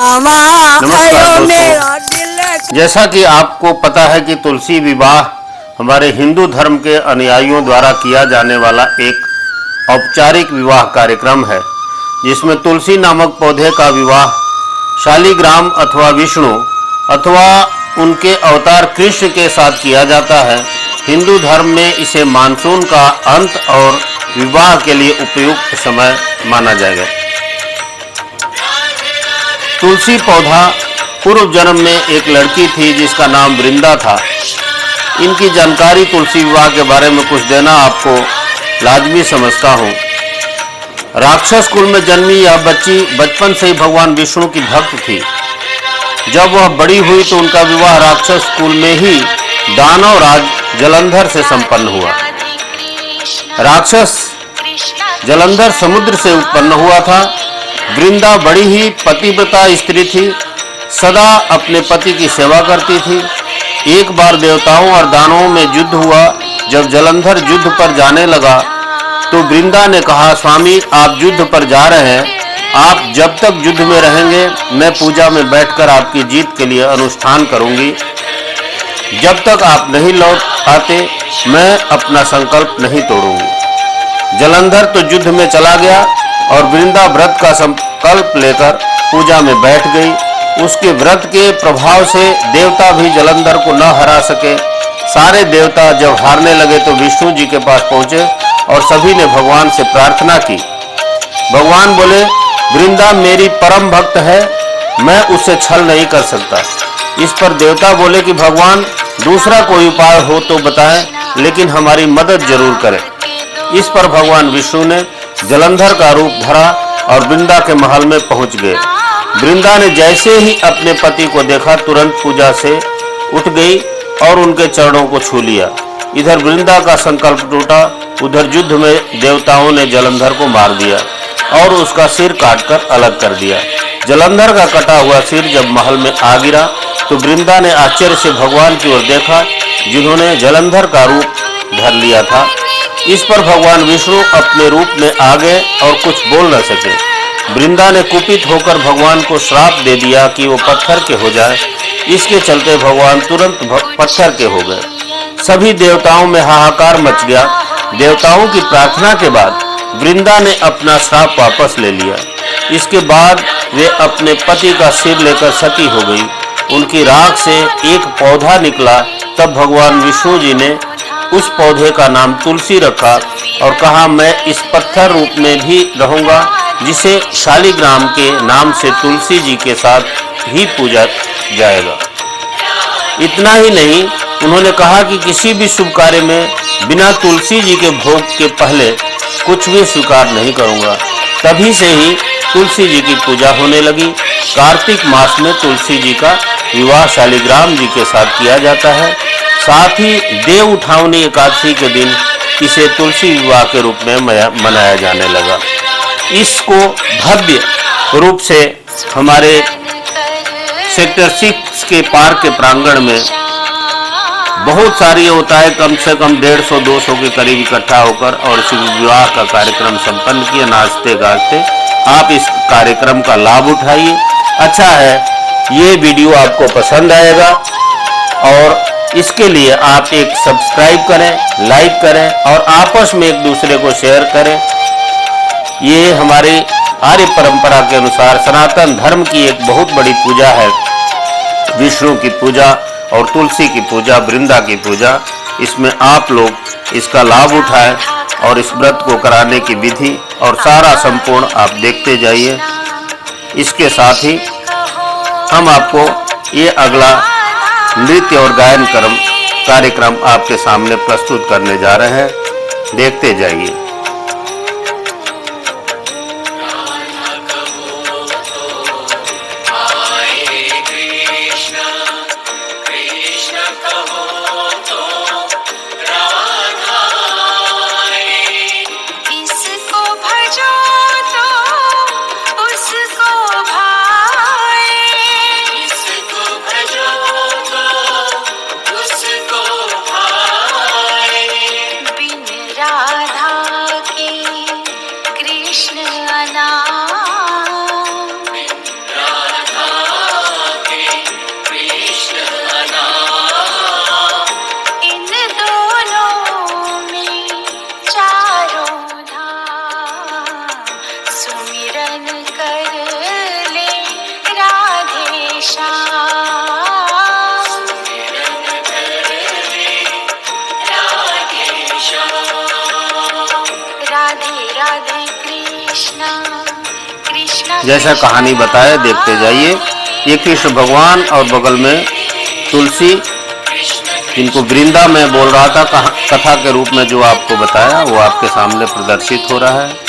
नमस्कार। जैसा कि आपको पता है कि तुलसी विवाह हमारे हिंदू धर्म के अनुयायियों द्वारा किया जाने वाला एक औपचारिक विवाह कार्यक्रम है, जिसमें तुलसी नामक पौधे का विवाह शालिग्राम अथवा विष्णु अथवा उनके अवतार कृष्ण के साथ किया जाता है। हिंदू धर्म में इसे मानसून का अंत और विवाह के लिए उपयुक्त समय माना जाएगा। तुलसी पौधा पूर्व जन्म में एक लड़की थी जिसका नाम वृंदा था। इनकी जानकारी तुलसी विवाह के बारे में कुछ देना आपको लाजमी समझता हूँ। राक्षस कुल में जन्मी यह बच्ची बचपन से ही भगवान विष्णु की भक्त थी। जब वह बड़ी हुई तो उनका विवाह राक्षस कुल में ही दानव राज जलंधर से संपन्न हुआ। राक्षस जलंधर समुद्र से उत्पन्न हुआ था। वृंदा बड़ी ही पतिव्रता स्त्री थी, सदा अपने पति की सेवा करती थी। एक बार देवताओं और दानवों में युद्ध हुआ। जब जलंधर युद्ध पर जाने लगा तो वृंदा ने कहा, स्वामी आप युद्ध पर जा रहे हैं, आप जब तक युद्ध में रहेंगे मैं पूजा में बैठकर आपकी जीत के लिए अनुष्ठान करूंगी। जब तक आप नहीं लौट आते मैं अपना संकल्प नहीं तोड़ूंगी। जलंधर तो युद्ध में चला गया और वृंदा व्रत का संकल्प लेकर पूजा में बैठ गई। उसके व्रत के प्रभाव से देवता भी जलंधर को न हरा सके। सारे देवता जब हारने लगे तो विष्णु जी के पास पहुंचे और सभी ने भगवान से प्रार्थना की। भगवान बोले, वृंदा मेरी परम भक्त है, मैं उसे छल नहीं कर सकता। इस पर देवता बोले कि भगवान दूसरा कोई उपाय हो तो बताएं, लेकिन हमारी मदद जरूर करें। इस पर भगवान विष्णु ने जलंधर का रूप धरा और वृंदा के महल में पहुंच गए। वृंदा ने जैसे ही अपने पति को देखा तुरंत पूजा से उठ गई और उनके चरणों को छू लिया। इधर वृंदा का संकल्प टूटा, उधर युद्ध में देवताओं ने जलंधर को मार दिया और उसका सिर काटकर अलग कर दिया। जलंधर का कटा हुआ सिर जब महल में आ गिरा तो वृंदा ने आश्चर्य से भगवान की ओर देखा, जिन्होंने जलंधर का रूप धर लिया था। इस पर भगवान विष्णु अपने रूप में आ गए और कुछ बोल न सके। वृंदा ने कुपित होकर भगवान को श्राप दे दिया कि वो पत्थर के हो जाए। इसके चलते भगवान तुरंत पत्थर के हो गए। सभी देवताओं में हाहाकार मच गया। देवताओं की प्रार्थना के बाद वृंदा ने अपना श्राप वापस ले लिया। इसके बाद वे अपने पति का सिर लेकर सती हो गई। उनकी राख से एक पौधा निकला। तब भगवान विष्णु जी ने उस पौधे का नाम तुलसी रखा और कहा, मैं इस पत्थर रूप में भी रहूंगा, जिसे शालिग्राम के नाम से तुलसी जी के साथ ही पूजा जाएगा। इतना ही नहीं, उन्होंने कहा कि किसी भी शुभ कार्य में बिना तुलसी जी के भोग के पहले कुछ भी स्वीकार नहीं करूंगा। तभी से ही तुलसी जी की पूजा होने लगी। कार्तिक मास में तुलसी जी का विवाह शालिग्राम जी के साथ किया जाता है। साथ ही देव उठावनी एकादशी के दिन इसे तुलसी विवाह के रूप में मनाया जाने लगा। इसको भव्य रूप से हमारे सेक्टर 6 के पार्क के प्रांगण में बहुत सारी होता है, कम से कम 150-200 के करीब इकट्ठा होकर और इस विवाह का कार्यक्रम संपन्न किया। नाचते गाते आप इस कार्यक्रम का लाभ उठाइए। अच्छा है, ये वीडियो आपको पसंद आएगा और इसके लिए आप एक सब्सक्राइब करें, लाइक करें और आपस में एक दूसरे को शेयर करें। ये हमारी आर्य परंपरा के अनुसार सनातन धर्म की एक बहुत बड़ी पूजा है, विष्णु की पूजा और तुलसी की पूजा, वृंदा की पूजा। इसमें आप लोग इसका लाभ उठाएं और इस व्रत को कराने की विधि और सारा संपूर्ण आप देखते जाइए। इसके साथ ही हम आपको ये अगला नृत्य और गायन कार्यक्रम आपके सामने प्रस्तुत करने जा रहे हैं, देखते जाइए। राधा जैसा कहानी बताए देखते जाइए। ये कृष्ण भगवान और बगल में तुलसी, जिनको वृंदा में बोल रहा था कथा के रूप में जो आपको बताया, वो आपके सामने प्रदर्शित हो रहा है।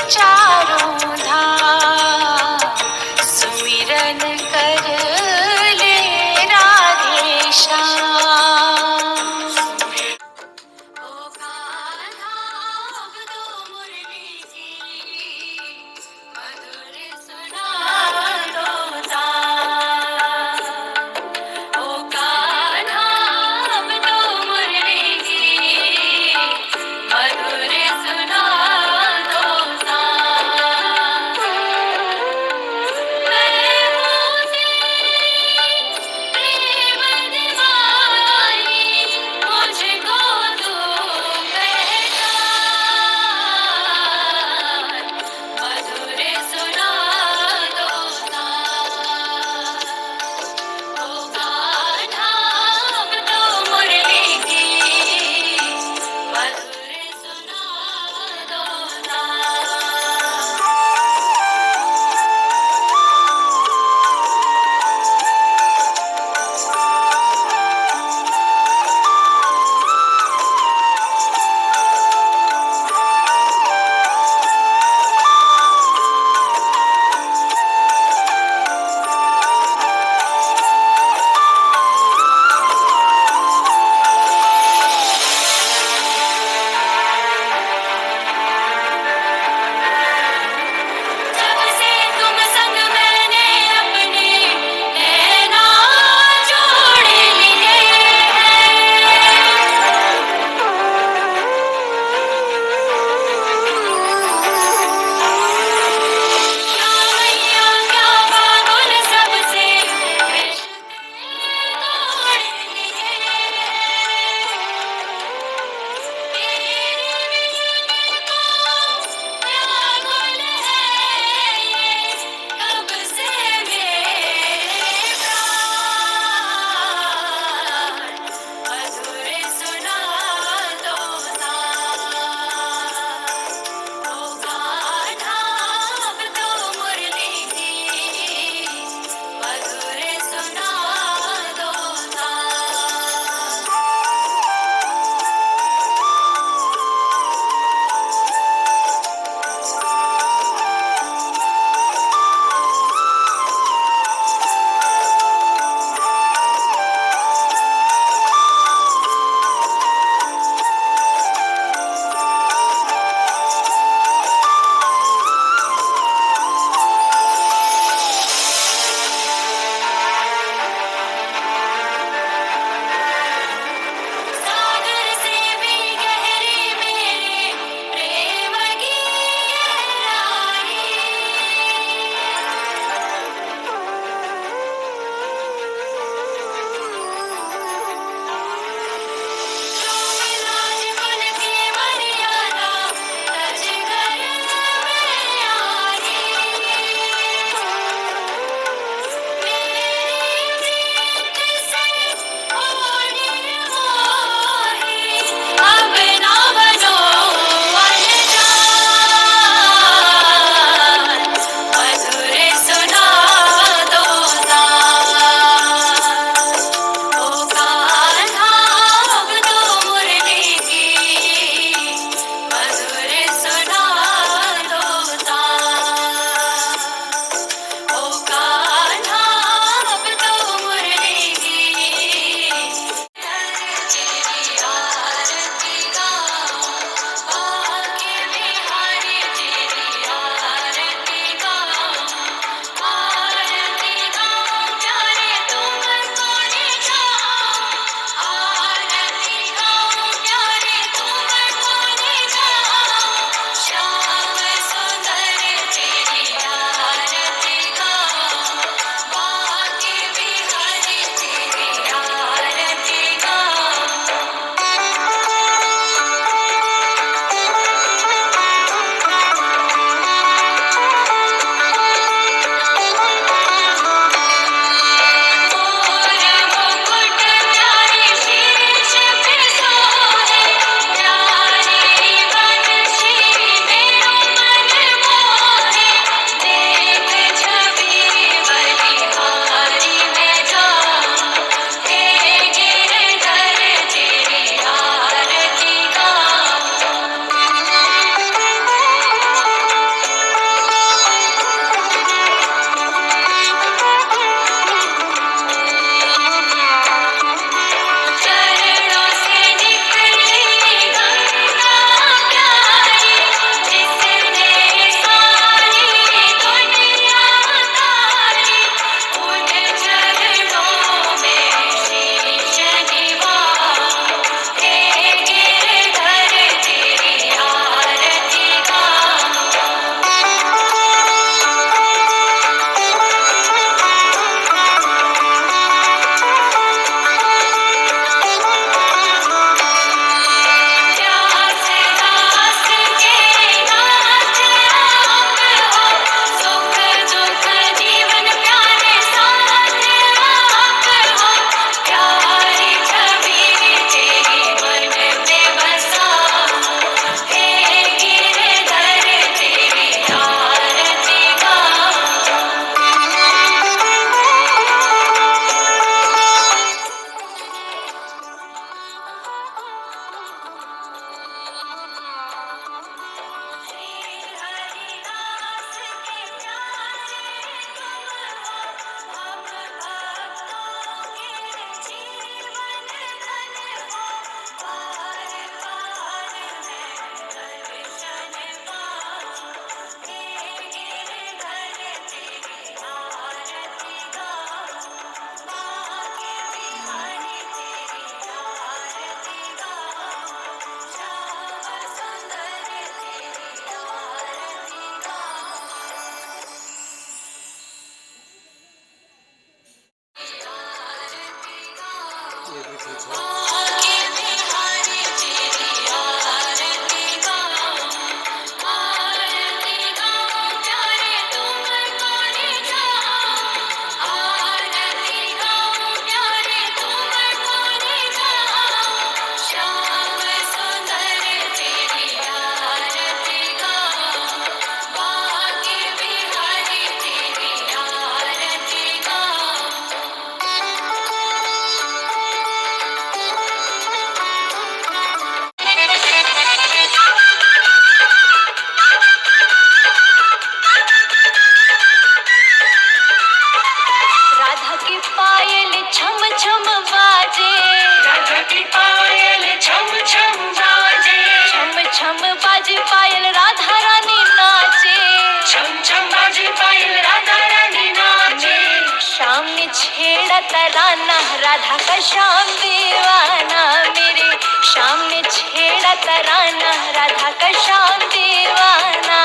शाम ने छेड़ा तराना, राधा का श्याम दीवाना। मेरे शाम ने छेड़ा तराना, राधा का श्याम दीवाना।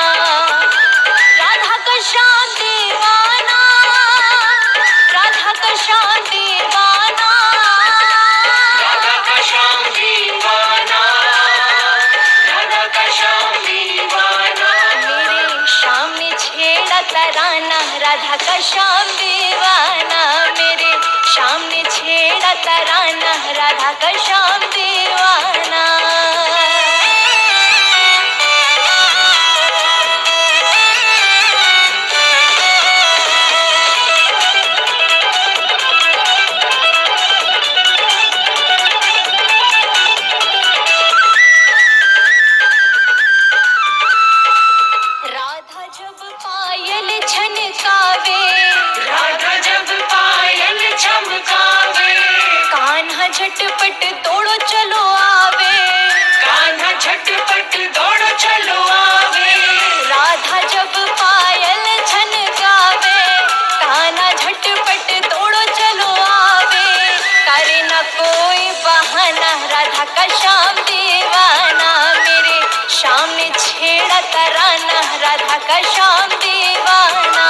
राधा का श्याम दीवाना, राधा का श्याम दीवाना, राधा का श्याम दीवाना, राधा का श्याम दीवाना। मेरे शाम ने छेड़ा तराना, राधा का श्याम दीवाना। मेरे शाम ने छेड़ा तराना, राधा का श्याम दीवाना। राधा जब पायल छनकावे, राधा जब पायल चमकावे, कान्हा झटपट तोड़ो चलो आवे। कान्हा झटपट दौड़ो चलो आवे। राधा जब पायल छनकावे, कान्हा झटपट तोड़ो चलो आवे। करे न कोई बहाना, राधा का श्याम दीवाना। मेरे शाम ने छेड़ा तराना, राधा का श्याम दीवाना।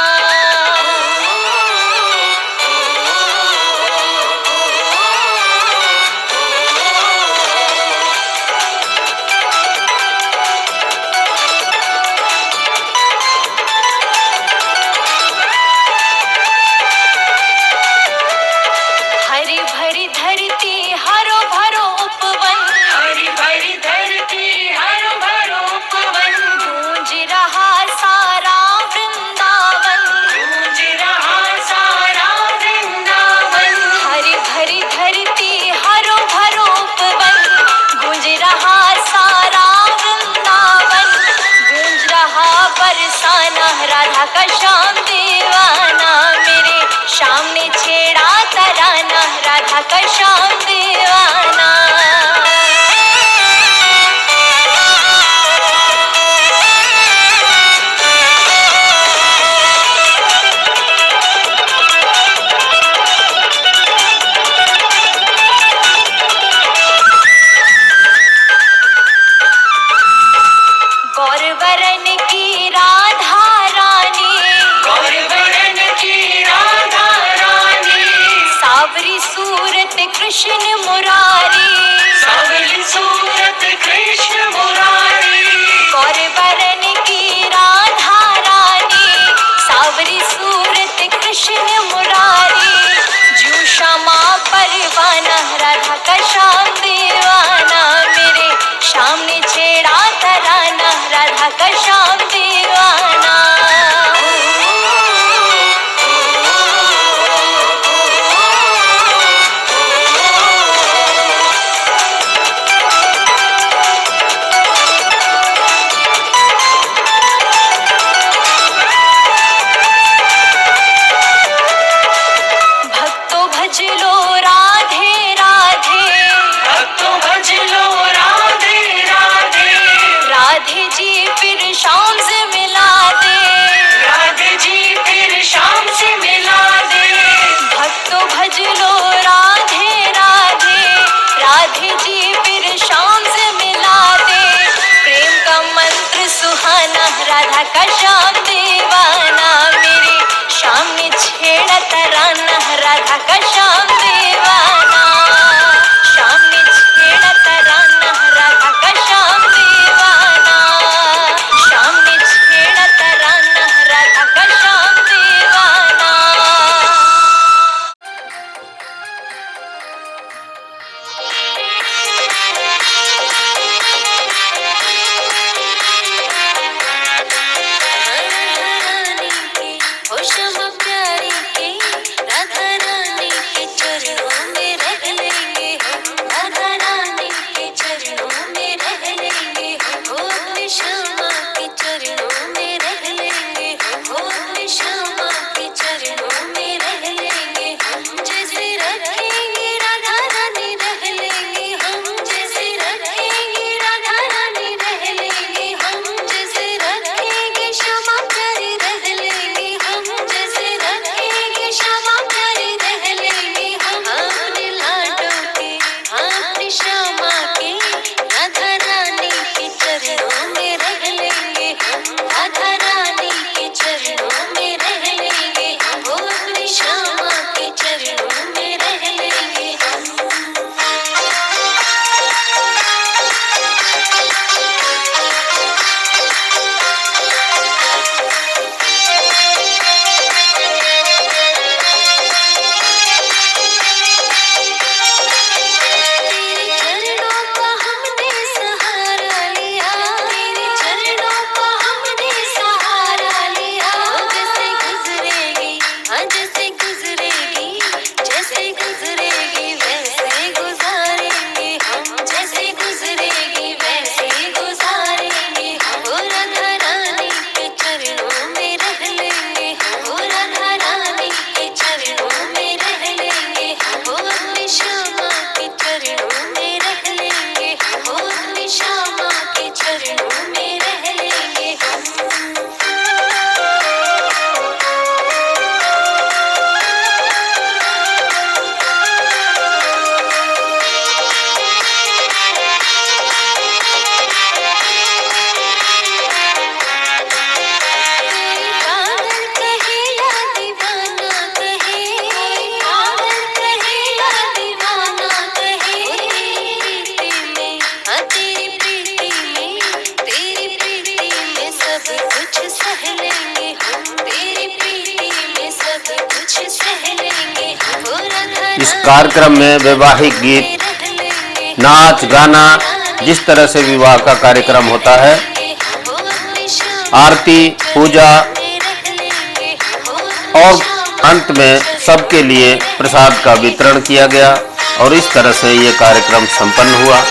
हरी भरी धरती, हरो भरो उपवन, हरी भरी धरती, हरो भरो उपवन, गूंज रहा सारा वृंदावन। गूंज रहा सारा वृंदावन। हरी भरी धरती, हरो भरो उपवन, गूंज रहा सारा वृंदावन। गूंज रहा बरसाना, राधा का श्याम दीवाना। मेरे शाम ने छेड़ा तराना, राधा का श्याम दीवाना। गौरवरन की राधा रानी, गौरवरन की राधा रानी, सावरी सूरत कृष्ण मुरारी। सावली सूरत कृष्ण मुरारी। गौरवरन की राधा रानी, सावरी सूरत कृष्ण मुरारी। जू श्यामा परवाना, राधा का श्याम दीवाना। मेरे शाम ने छेड़ा तराना, राधा का श्याम दीवाना। कुछ सह लेंगे, तेरी प्रीति में सब कुछ सह लेंगे, पूरा घराना इस कार्यक्रम में वैवाहिक गीत, रह लेंगे, नाच गाना, जिस तरह से विवाह का कार्यक्रम होता है, वो अपनी शाम आरती, पूजा में रह लेंगे, वो अपनी और शाम अंत में सबके लिए प्रसाद का वितरण किया गया और इस तरह से ये कार्यक्रम संपन्न हुआ।